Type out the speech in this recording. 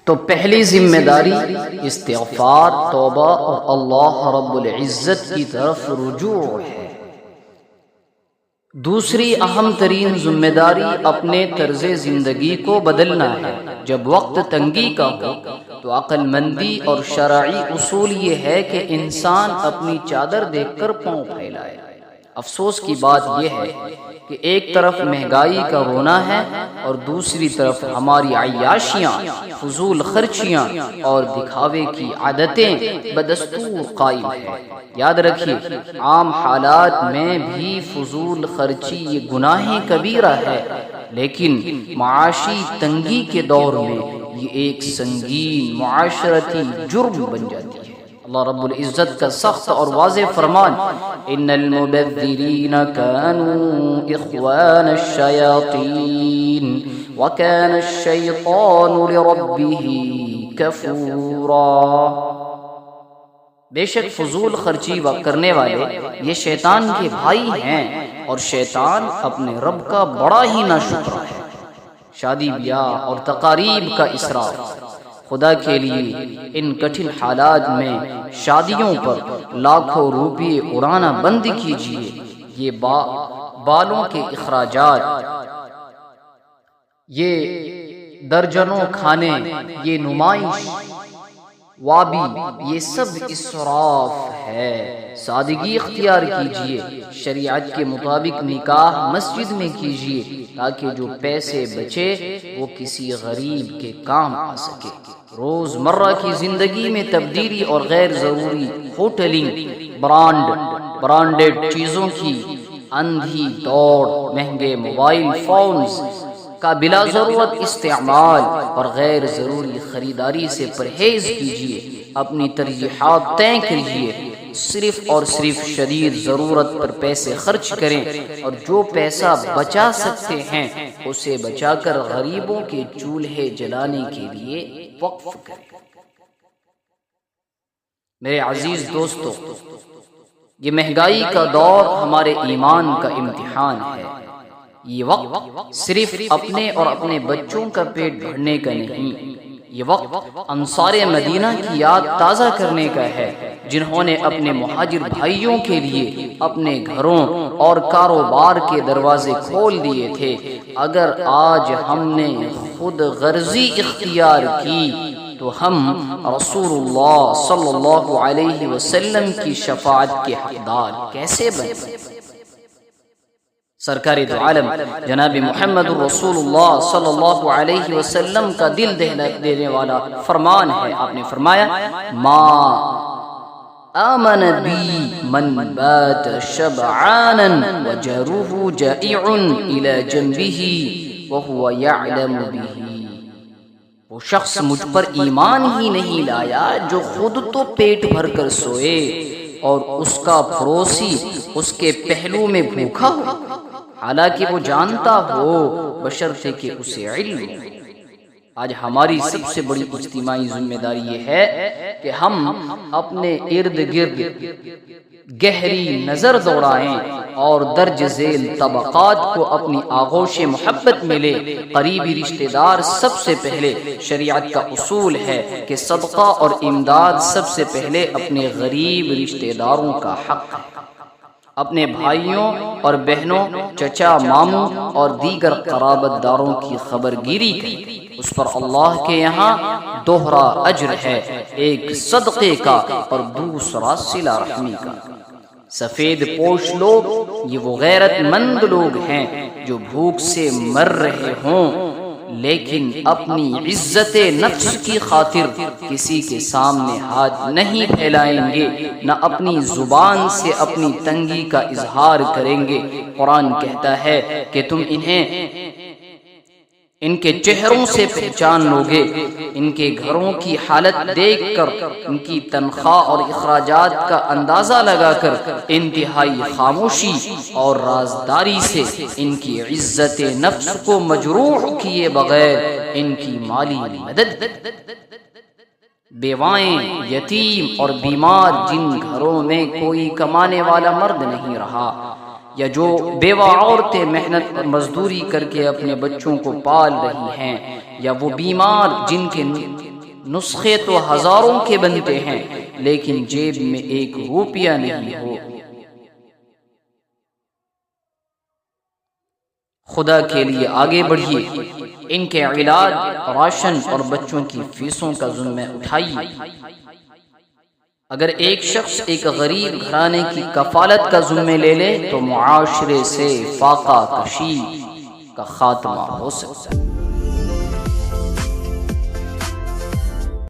تو پہلی ذمہ داری استغفار، توبہ اور اللہ رب العزت کی طرف رجوع ہے۔ دوسری اہم ترین ذمہ داری اپنے طرز زندگی کو بدلنا ہے۔ جب وقت تنگی کا ہو تو عقل مندی اور شرعی اصول یہ ہے کہ انسان اپنی چادر دیکھ کر پاؤں پھیلائے۔ افسوس کی بات یہ ہے کہ ایک طرف مہنگائی کا رونا ہے اور دوسری طرف ہماری عیاشیاں، فضول خرچیاں اور دکھاوے کی عادتیں بدستور قائم ہیں۔ یاد رکھیے، عام حالات میں بھی فضول خرچی یہ گناہ کبیرہ ہے، لیکن معاشی تنگی کے دور میں یہ ایک سنگین معاشرتی جرم بن جاتی ہے۔ اللہ رب العزت کا سخت اور واضح فرمان، ان المبذرین کانوا اخوان الشیاطین وکان الشیطان لربہ کفورا۔ بے شک فضول خرچی کرنے والے یہ شیطان کے بھائی ہیں اور شیطان اپنے رب کا بڑا ہی ناشکرا ہے۔ شادی بیاہ اور تقاریب کا اسراف۔ خدا کے لیے ان کٹھن حالات میں شادیوں پر لاکھوں روپے اڑانا بند کیجیے۔ یہ بالوں کے اخراجات، یہ درجنوں کھانے، یہ نمائش وابی، یہ سب اسراف ہے۔ سادگی اختیار کیجیے۔ شریعت کے مطابق نکاح مسجد میں کیجیے تاکہ جو پیسے بچے وہ کسی غریب کے کام آ سکے۔ روزمرہ کی زندگی میں تبدیلی اور غیر ضروری ہوٹلنگ، برانڈڈ چیزوں کی اندھی دوڑ، مہنگے موبائل فونز کا بلا ضرورت استعمال اور غیر ضروری خریداری سے پرہیز کیجیے۔ اپنی ترجیحات طے کیجیے۔ صرف اور صرف شدید ضرورت پر پیسے خرچ کریں اور جو پیسہ بچا سکتے ہیں اسے بچا کر غریبوں کے چولہے جلانے کے لیے وقف کریں۔ میرے عزیز دوستو، یہ مہنگائی کا دور ہمارے ایمان کا امتحان ہے۔ یہ وقت صرف اپنے اور اپنے بچوں کا پیٹ بھرنے کا نہیں، یہ وقت انصار مدینہ کی یاد تازہ کرنے کا ہے، جنہوں نے اپنے مہاجر بھائیوں کے لیے اپنے گھروں اور کاروبار کے دروازے کھول دیے تھے۔ اگر آج ہم نے خود غرضی اختیار کی تو ہم رسول اللہ صلی اللہ علیہ وسلم کی شفاعت کے حقدار کیسے بنیں؟ سرکار دو عالم جناب محمد رسول اللہ صلی اللہ علیہ وسلم کا دل دہلا دینے والا فرمان ہے۔ آپ نے فرمایا، ما آمن بی من بات شبعانا وجاره جائع الى جنبه وهو يعلم به۔ وہ شخص مجھ پر ایمان ہی نہیں لایا جو خود تو پیٹ بھر کر سوئے اور اس کا پڑوسی اس کے پہلو میں بھوکا ہو، حالانکہ وہ جانتا ہو بشرطے کہ اسے علم ہو۔ آج ہماری سب سے بڑی اجتماعی ذمہ داری یہ ہے کہ ہم اپنے ارد گرد گہری نظر دوڑائیں اور درج ذیل طبقات کو اپنی آغوش محبت ملے۔ قریبی رشتہ دار سب سے پہلے۔ شریعت کا اصول ہے کہ صدقہ اور امداد سب سے پہلے اپنے غریب رشتہ داروں کا حق ہے۔ اپنے بھائیوں اور بہنوں، چچا، ماموں اور دیگر قرابت داروں کی خبر گیری کریں۔ اس پر اللہ کے یہاں دوہرا اجر ہے، ایک صدقے کا اور دوسرا صلہ رحمی کا۔ سفید پوش لوگ یہ وہ غیرت مند لوگ ہیں جو بھوک سے مر رہے ہوں لیکن اپنی عزت نفس کی خاطر کسی کے سامنے ہاتھ نہیں پھیلائیں گے، نہ اپنی زبان سے اپنی تنگی کا اظہار کریں گے۔ قرآن کہتا ہے کہ تم انہیں ان کے چہروں سے پہچان لوگے، ان کے گھروں کی حالت دیکھ کر، ان کی تنخواہ اور اخراجات کا اندازہ لگا کر انتہائی خاموشی اور رازداری سے ان کی عزت نفس کو مجروح کیے بغیر ان کی مالی مدد۔ بیوائیں، یتیم اور بیمار جن گھروں میں کوئی کمانے والا مرد نہیں رہا، یا جو بیوہ عورتیں محنت اور مزدوری کر کے اپنے بچوں کو پال رہی ہیں، یا وہ بیمار جن کے نسخے تو ہزاروں کے بنتے ہیں لیکن جیب میں ایک روپیہ نہیں ہو۔ خدا کے لیے آگے بڑھیے، ان کے علاج، راشن اور بچوں کی فیسوں کا ذمہ اٹھائیے۔ اگر ایک شخص ایک غریب گھرانے کی کفالت کا ذمہ لے لے تو معاشرے سے فاقہ کشی کا خاتمہ ہو سکتا ہے۔